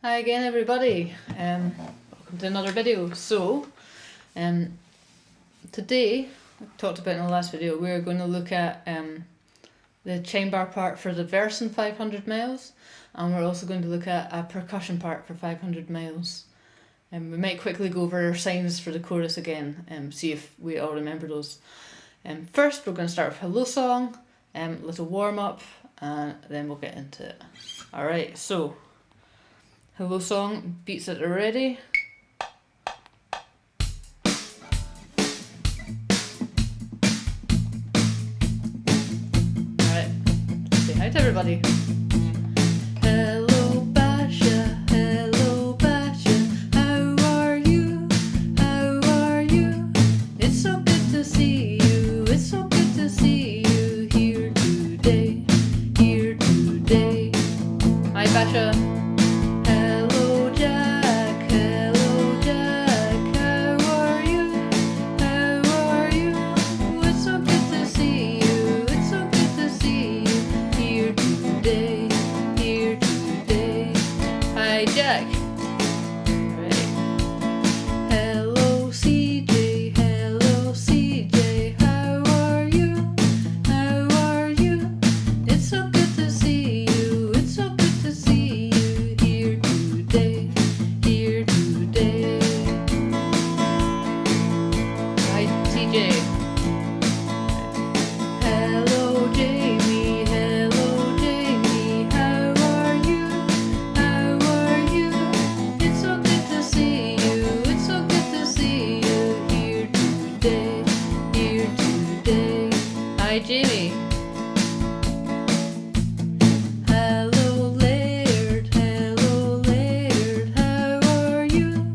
Hi again everybody, welcome to another video. So, today, I talked about in the last video, we're going to look at the chain bar part for the verse in 500 miles, and we're also going to look at a percussion part for 500 miles. We might quickly go over our signs for the chorus again and see if we all remember those. First we're going to start with Hello Song, little warm up, and then we'll get into it. Alright, so Hello Song, beats that are ready. Alright, say hi to everybody. Hello Basha, hello Basha, how are you? How are you? It's so good to see you, it's so good to see you here today, here today. Hi Basha. Jack. Ready. Hello CJ, hello CJ, how are you? How are you? It's so good to see you, it's so good to see you here today, here today. Hi CJ. Hello Jamie, hello Jamie, how are you? How are you? It's so good to see you, it's so good to see you here today, here today. Hi Jamie. Hello Laird, hello Laird, how are you?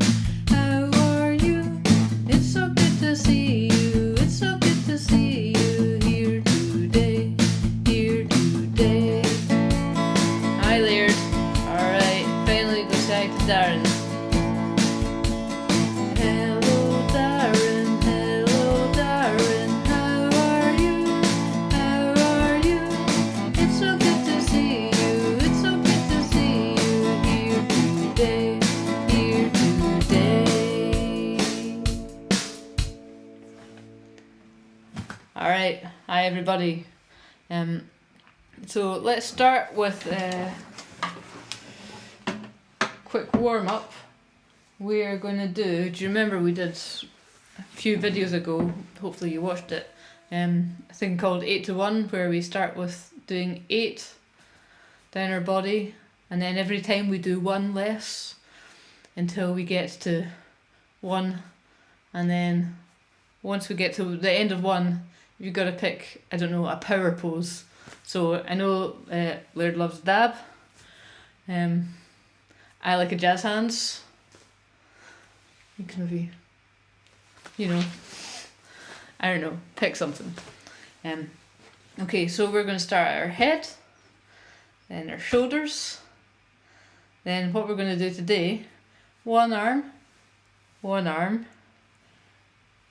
How are you? It's so good to see you, it's so good to see you here today, here today. Hi Laird. Alright, finally go say hi to Darren. Hello Darren, hello Darren, how are you? How are you? It's so good to see you, it's so good to see you here today, here today. Alright, hi everybody. So let's start with quick warm up. We're going to do you remember we did a few videos ago, hopefully you watched it, a thing called 8 to 1, where we start with doing 8 down our body, and then every time we do 1 less until we get to 1, and then once we get to the end of 1, you've got to pick, I don't know, a power pose. So I know Laird loves dab. I like a jazz hands. You can maybe, I don't know, pick something. Okay, so we're going to start at our head, then our shoulders. Then what we're going to do today, one arm. We're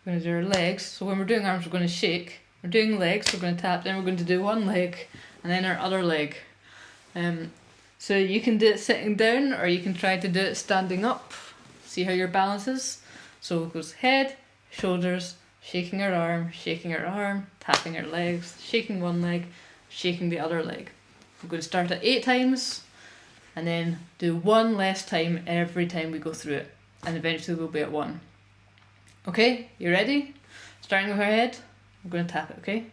going to do our legs. So when we're doing arms, we're going to shake. We're doing legs, we're going to tap. Then we're going to do one leg, and then our other leg. So you can do it sitting down, or you can try to do it standing up. See how your balance is. So it goes head, shoulders, shaking our arm, tapping our legs, shaking one leg, shaking the other leg. We're going to start at 8 times, and then do 1 less time every time we go through it. And eventually we'll be at 1. Okay, you ready? Starting with our head, I'm going to tap it, okay?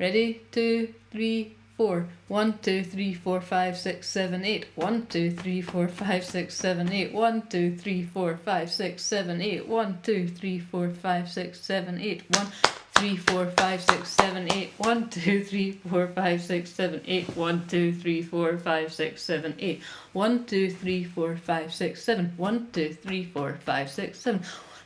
Ready? 2, 3, 4. 1, 2, 3, 4, 5, 6, 7, 8. 1, 2, 3, 4, 5, 6, 7, 8. 1, 2, 3, 4, 5, 6, 7, 8. 1, 2, 3, 4, 5, 6, 7, 8. 1, 3, 4, 5, 6, 7, 8. 1, 2, 3, 4, 5, 6, 7, 8. 1, 2, 3, 4, 5, 6, 7, 8. 1, 2, 3, 4, 5, 6, 7. 1, 2, 3, 4, 5, 6, 7.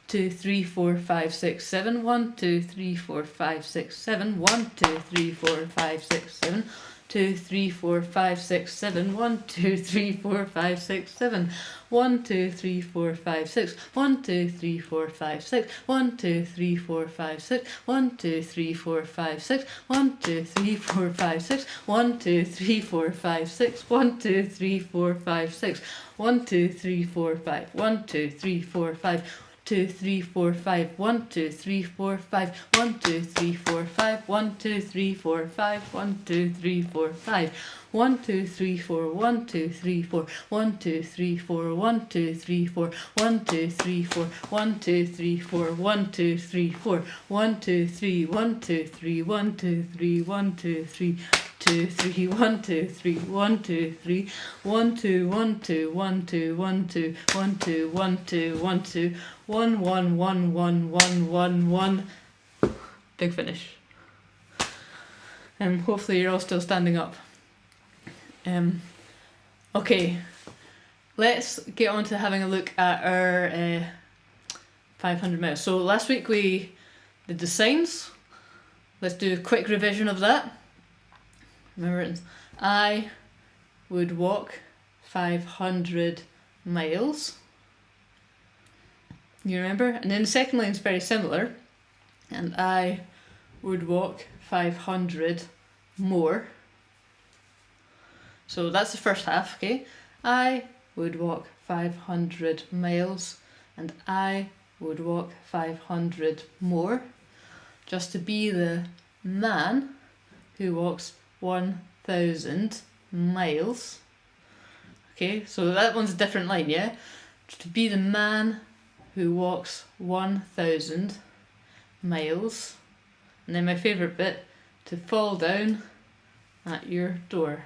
2, 3, 4, 5, 6, 7. 1, 2, 3, 4, 5, 6, 7. 1, 2, 3, 4, 5, 6, 7. 2, 3, 4, 5, 6, 7. 1, 2, 3, 4, 5, 6, 7. 1, 2, 3, 4, 5, 6. 1, 2, 3, 4, 5, 6. 1, 2, 3, 4, 5, 6. 1, 2, 3, 4, 5, 6. 1, 2, 3, 4, 5, 6. 1, 2, 3, 4, 5, 6. 1, 2, 3, 4, 5, 6. 1, 2, 3, 4, 5. 1, 2, 3, 4, 5. 2, 3, 4, 5. 1, 2, 3, 4, 5. 1, 2, 3, 4, 5. 1, 2, 3, 4, 5. 1, 2, 3, 4, 5. 1, 2, 3, 4. 1, 2, 3, 4. 1, 2, 3, 4. 1, 2, 3, 4. 1, 2, 3, 4. 1, 2, 3, 4. 1, 2, 3, 4. 1, 2, 3. 1, 2, 3. 1, 2, 3. 1, 2, 3. 2, 3, 1, 2, 3, 1, 2, 3, 1, 2, 1, 2, 1, 2, 1, 2, 1, 2, 1, 2, 1, 2, 1, 1, 1, 1, 1, 1, 1. Big finish. Hopefully you're all still standing up. Okay, let's get on to having a look at our 500 miles. So last week we did the signs. Let's do a quick revision of that. Remember, I would walk 500 miles. You remember? And then the second line is very similar. And I would walk 500 more. So that's the first half, okay? I would walk 500 miles and I would walk 500 more, just to be the man who walks 1,000 miles. Okay, so that one's a different line, yeah? To be the man who walks 1,000 miles. And then my favourite bit, to fall down at your door.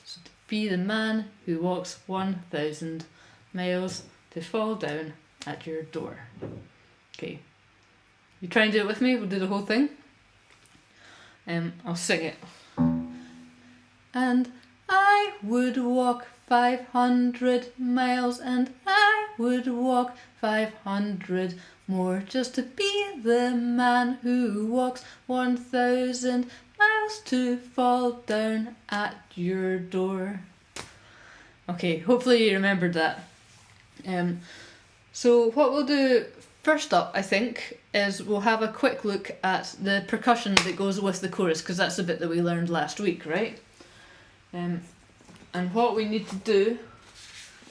So to be the man who walks 1,000 miles, to fall down at your door. Okay, you try and do it with me, we'll do the whole thing. I'll sing it. And I would walk 500 miles and I would walk 500 more, just to be the man who walks 1,000 miles, to fall down at your door. Okay, hopefully you remembered that. So what we'll do first up, I think, is we'll have a quick look at the percussion that goes with the chorus, because that's the bit that we learned last week, right? And what we need to do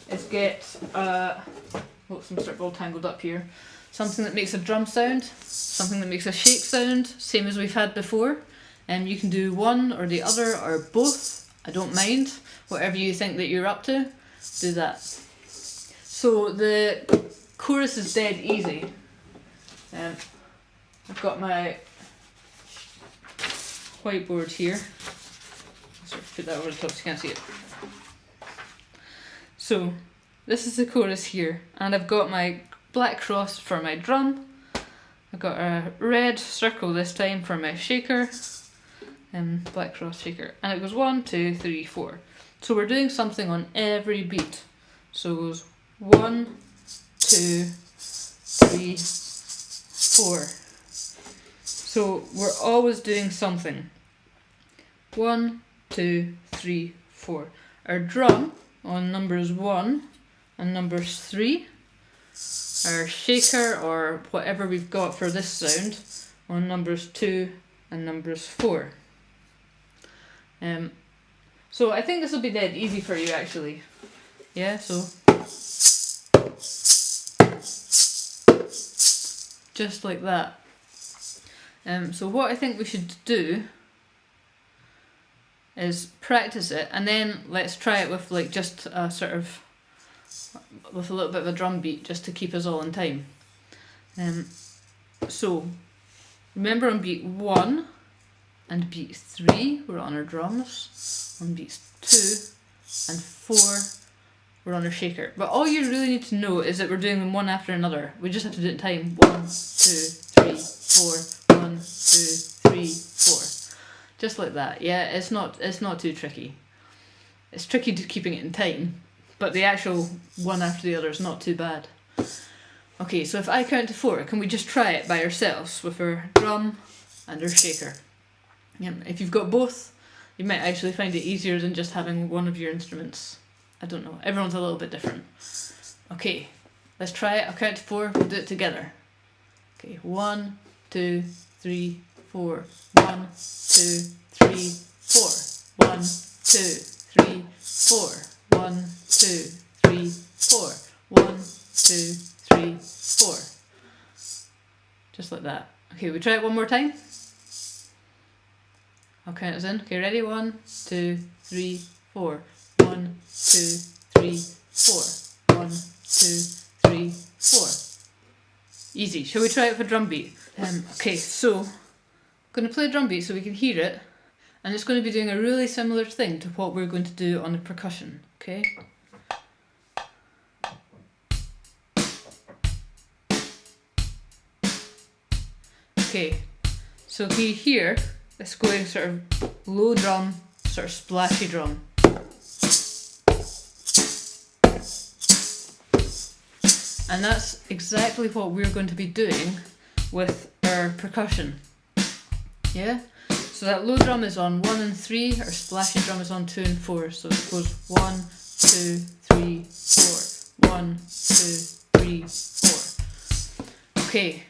is get, oops, I'm sort of all tangled up here, something that makes a drum sound, something that makes a shake sound, same as we've had before. And you can do one or the other or both, I don't mind, whatever you think that you're up to, do that. So the chorus is dead easy. I've got my whiteboard here. Sort of put that over the top so you can't see it. So this is the chorus here, and I've got my black cross for my drum. I've got a red circle this time for my shaker, and black cross shaker, and it goes 1, 2, 3, 4. So we're doing something on every beat. So it goes 1, 2, 3, 4. So we're always doing something. 1, 2, 3, 4. Our drum on numbers 1 and numbers 3. Our shaker or whatever we've got for this sound on numbers 2 and numbers 4. So I think this will be dead easy for you actually. Yeah, so just like that. So what I think we should do is practice it, and then let's try it with like just a sort of, with a little bit of a drum beat just to keep us all in time. So remember on beat 1 and beat 3 we're on our drums, on beats 2 and 4 we're on our shaker. But all you really need to know is that we're doing them one after another. We just have to do it in time. 1, 2, 3, 4. 1, 2, 3, 4. Just like that. Yeah, it's not too tricky. It's tricky to keeping it in time, but the actual one after the other is not too bad. Okay, so if I count to 4, can we just try it by ourselves with our drum and our shaker? If you've got both, you might actually find it easier than just having one of your instruments. I don't know, everyone's a little bit different. Okay, let's try it. I'll count to 4, we'll do it together. Okay, 1, 2, 3, 4. 1, 2, 3, 4. 1, 2, 3, 4. 1, 2, 3, 4. 1, 2, 3, 4. Just like that. Okay, we try it one more time. I'll count us in. Okay, ready? 1, 2, 3, 4. 1, 2, 3, 4. 1, 2, 3, 4. Easy. Shall we try it with a drum beat? Okay, so I'm going to play a drum beat so we can hear it, and it's going to be doing a really similar thing to what we're going to do on the percussion. Okay. Okay, so can you hear it's going sort of low drum, sort of splashy drum. And that's exactly what we're going to be doing with our percussion. Yeah? So that low drum is on 1 and 3, our splashy drum is on 2 and 4. So it goes 1, 2, 3, 4. 1, 2, 3, 4. Okay.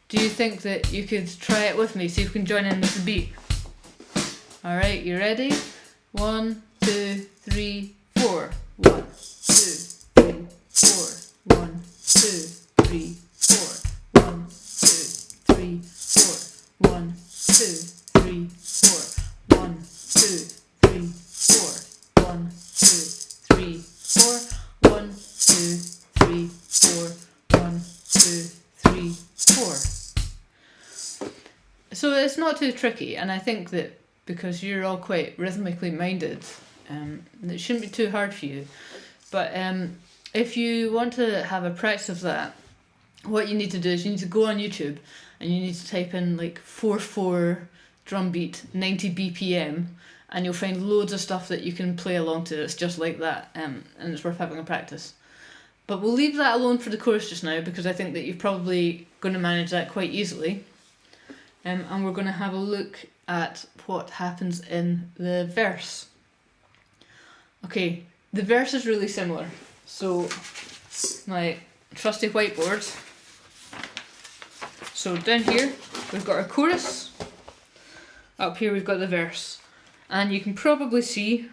Do you think that you could try it with me? See if we can join in with the beat. Alright, you ready? 1, 2, 3, 4. 1, 2, 3, 4. 1, 2, 3, 4. 1, 2, 3, 4. 1, 2, 3, 4. 1, 2, 3, 4. 1, 2, 3, 4. 1, 2, 3, 4. 1, 2, 3, 4. So it's not too tricky, and I think that because you're all quite rhythmically minded, it shouldn't be too hard for you. But if you want to have a practice of that, what you need to do is you need to go on YouTube and you need to type in like 4/4 drum beat 90 BPM, and you'll find loads of stuff that you can play along to. It's just like that, and it's worth having a practice. But we'll leave that alone for the chorus just now, because I think that you're probably going to manage that quite easily. And we're going to have a look at what happens in the verse. Okay, the verse is really similar. So, my trusty whiteboard. So down here, we've got our chorus. Up here we've got the verse. And you can probably see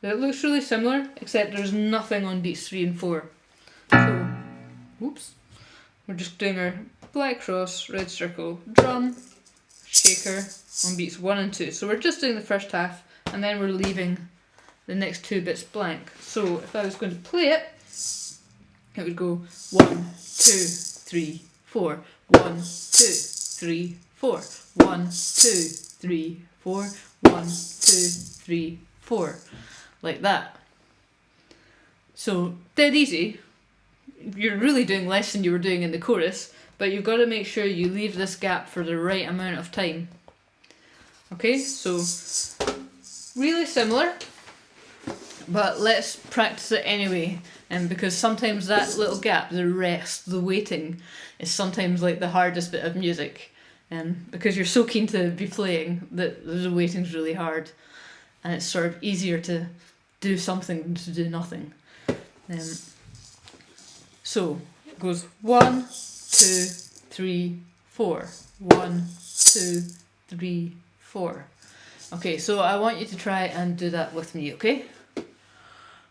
that it looks really similar, except there's nothing on beats 3 and 4. So, whoops. We're just doing our black cross, red circle, drum, shaker on beats 1 and 2. So we're just doing the first half, and then we're leaving the next 2 bits blank. So if I was going to play it, it would go 1, 2, 3, 4. 1, 2, 3, 4. 1, 2, 3, 4. 1, 2, 3, 4. Like that. So dead easy. You're really doing less than you were doing in the chorus, but you've got to make sure you leave this gap for the right amount of time. Okay, so really similar, but let's practice it anyway, because sometimes that little gap, the rest, the waiting, is sometimes like the hardest bit of music, because you're so keen to be playing that the waiting's really hard, and it's sort of easier to do something than to do nothing. So it goes 1, 2, 3, 4. 1, 2, 3, 4. Okay, so I want you to try and do that with me, okay?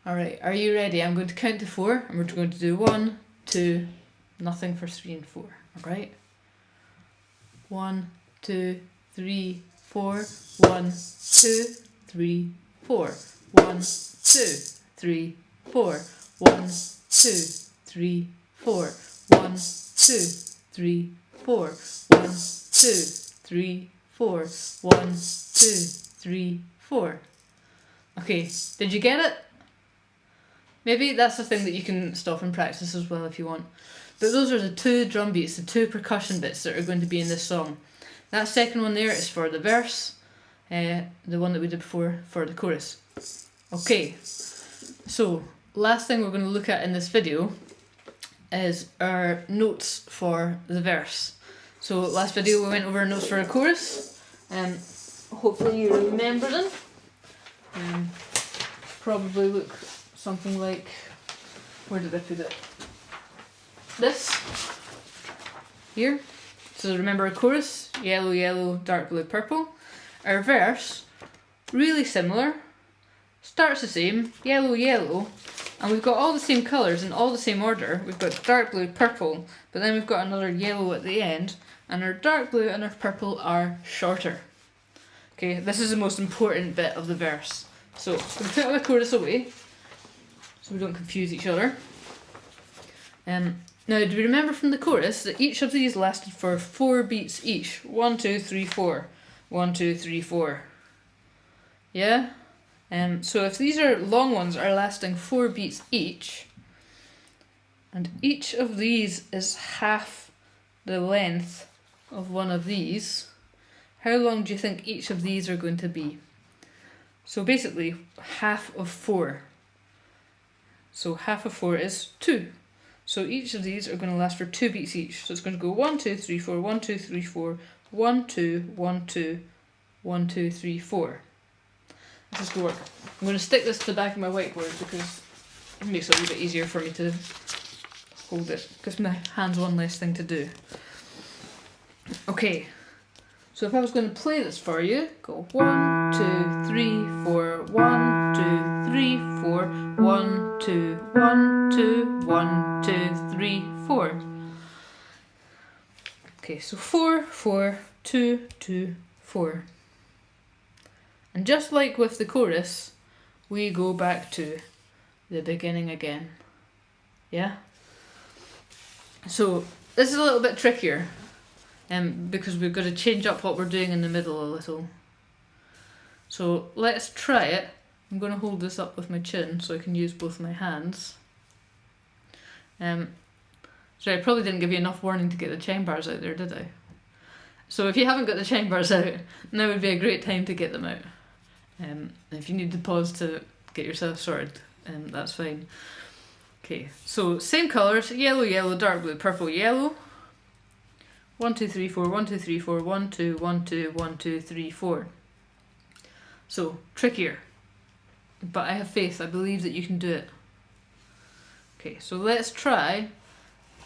Alright, are you ready? I'm going to count to 4, and we're going to do 1, 2, nothing for 3 and 4, alright? 1, 2, 3, 4. 1, 2, 3, 4. 1, 2, 3, 4. 1, 2, 3, 4. 1, 2, 3, 4. 1, 2, 3, 4. 1, 2, 3, 4. Okay, did you get it? Maybe that's the thing that you can stop and practice as well if you want. But those are the 2 drum beats, the 2 percussion bits that are going to be in this song. That second one there is for the verse, the one that we did before for the chorus. Okay, so last thing we're going to look at in this video is our notes for the verse. So last video we went over notes for a chorus, and hopefully you remember them. Probably look something like, where did I put it? This here. So remember a chorus, yellow, yellow, dark blue, purple. Our verse, really similar, starts the same, yellow, yellow, and we've got all the same colours in all the same order. We've got dark blue, purple, but then we've got another yellow at the end, and our dark blue and our purple are shorter. Okay, this is the most important bit of the verse. So I'm going to put the chorus away, so we don't confuse each other. Now, do we remember from the chorus that each of these lasted for 4 beats each? 1, 2, 3, 4. 1, 2, 3, 4. Yeah? So if these are long ones are lasting 4 beats each, and each of these is half the length of one of these, how long do you think each of these are going to be? So basically, half of 4. So half of 4 is 2. So each of these are going to last for 2 beats each. So it's going to go 1, 2, 3, 4, 1, 2, 3, 4, 1, 2, 1, 2, 1, 2, 3, 4. Let's just go work. I'm going to stick this to the back of my whiteboard because it makes it a little bit easier for me to hold it. Gives my hands one less thing to do. Okay. So if I was going to play this for you, go 1, 2, 3, 4, 1, 2, 3, 4, 1, 2, 1, 2, 1, 2, 3, 4. Okay, so 4, 4, 2, 2, 4. And just like with the chorus, we go back to the beginning again. Yeah? So this is a little bit trickier. Because we've got to change up what we're doing in the middle a little. So let's try it. I'm going to hold this up with my chin so I can use both my hands. Sorry, I probably didn't give you enough warning to get the chime bars out there, did I? So if you haven't got the chime bars out, now would be a great time to get them out. If you need to pause to get yourself sorted, that's fine. Okay, so same colours, yellow, yellow, dark blue, purple, yellow. 1, 2, 3, 4, 1, 2, 3, 4, 1, 2, 1, 2, 1, 2, 3, 4. So, trickier. But I have faith, I believe that you can do it. Okay, so let's try.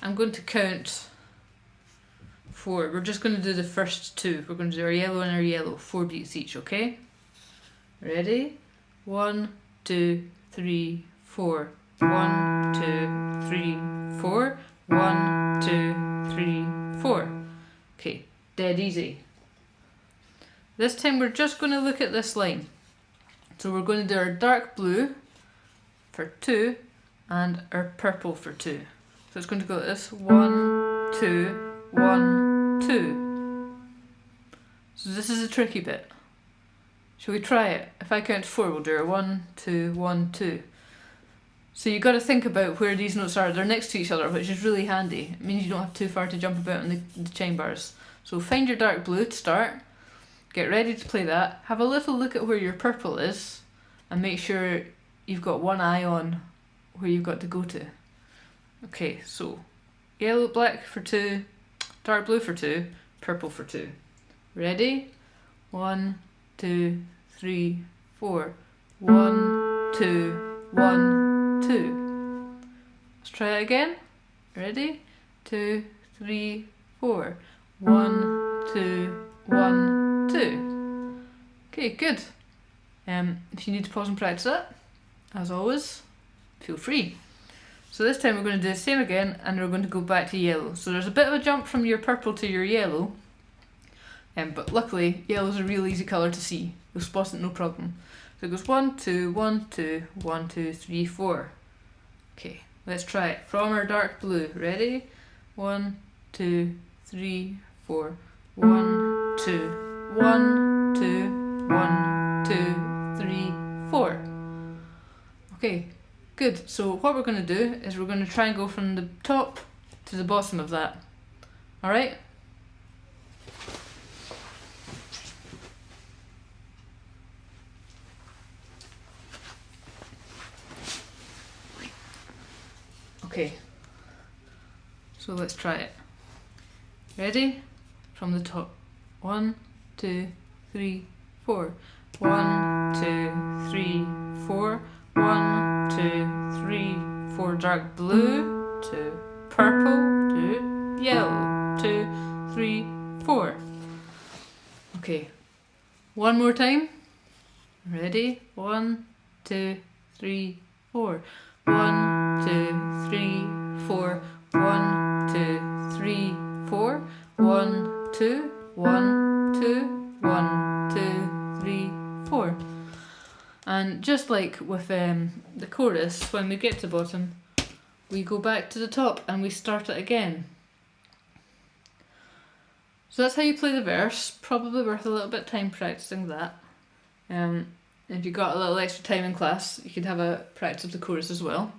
I'm going to count 4. We're just going to do the first 2. We're going to do our yellow and our yellow, 4 beats each, okay? Ready? 1, 2, 3, 4. 1, 2, 3, 4. 1, 2, 3, 4. Okay, dead easy. This time we're just going to look at this line. So we're going to do our dark blue for 2 and our purple for 2. So it's going to go like this. 1, 2, 1, 2. So this is a tricky bit. Shall we try it? If I count 4, we'll do our 1, 2, 1, 2. So you've got to think about where these notes are. They're next to each other, which is really handy. It means you don't have too far to jump about in the chime bars. So find your dark blue to start. Get ready to play that. Have a little look at where your purple is and make sure you've got one eye on where you've got to go to. Okay, so yellow, black for 2, dark blue for 2, purple for 2. Ready? 1, 2, 3, 4. 1, 2, 1, 2. Let's try it again. Ready? 2, 3, 4. 1, 2, 1, 2. Okay, good. If you need to pause and practice that, as always, feel free. So this time we're going to do the same again, and we're going to go back to yellow. So there's a bit of a jump from your purple to your yellow, but luckily yellow's a real easy colour to see. You'll spot it no problem. So it goes 1, 2, 1, 2, 1, 2, 3, 4. Okay, let's try it. From our dark blue. Ready? 1, 2, 3, 4. 1, 2, 1, 2, 1, 2, 3, 4. Okay, good. So what we're going to do is we're going to try and go from the top to the bottom of that. Alright? Okay, So let's try it. Ready? From the top. 1, 2, 3, 4. 1, 2, 3, 4. 1, 2, 3, 4. Dark blue to purple to yellow. 2, 3, 4. Okay. One more time. Ready? 1, 2, 3, 4. 1, 2, 3, 4. 1, 2, 3, 4. 1, 2, 1, 2, 1, 2, 3, 4. And just like with the chorus, when we get to the bottom, we go back to the top and we start it again. So that's how you play the verse. Probably worth a little bit of time practicing that. If you got a little extra time in class, you could have a practice of the chorus as well.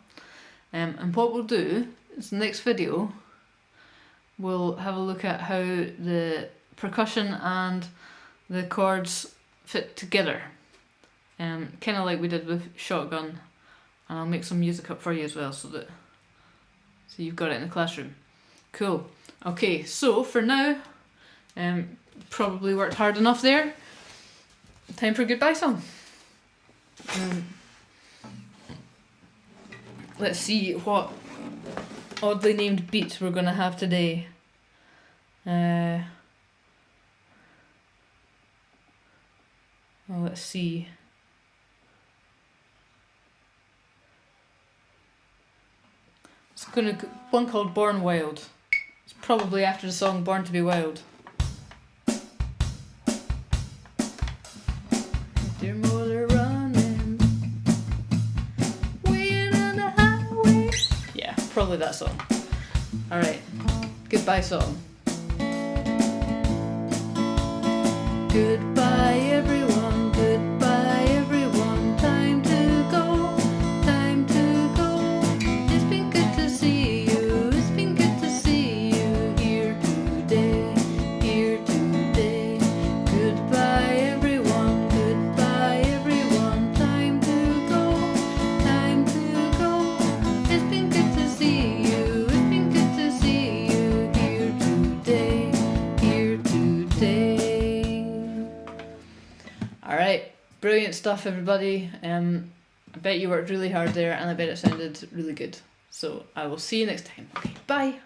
And what we'll do is the next video, we'll have a look at how the percussion and the chords fit together. Kind of like we did with Shotgun. And I'll make some music up for you as well so you've got it in the classroom. Cool. Okay, so for now, probably worked hard enough there. Time for a goodbye song. Let's see what oddly named beats we're going to have today. Well, let's see. It's going to one called Born Wild. It's probably after the song Born to Be Wild. Dear mother running, waiting on the highway. Yeah, probably that song. Alright, goodbye song. Goodbye everyone, goodbye everyone, time to go, time to go. It's been good to see you, it's been good to see you here today, here today. Goodbye everyone, goodbye everyone, time to go, time to go. It's been good to see you, it's been good to see you here today, here today. Alright, brilliant stuff everybody. I bet you worked really hard there and I bet it sounded really good. So I will see you next time. Okay, bye!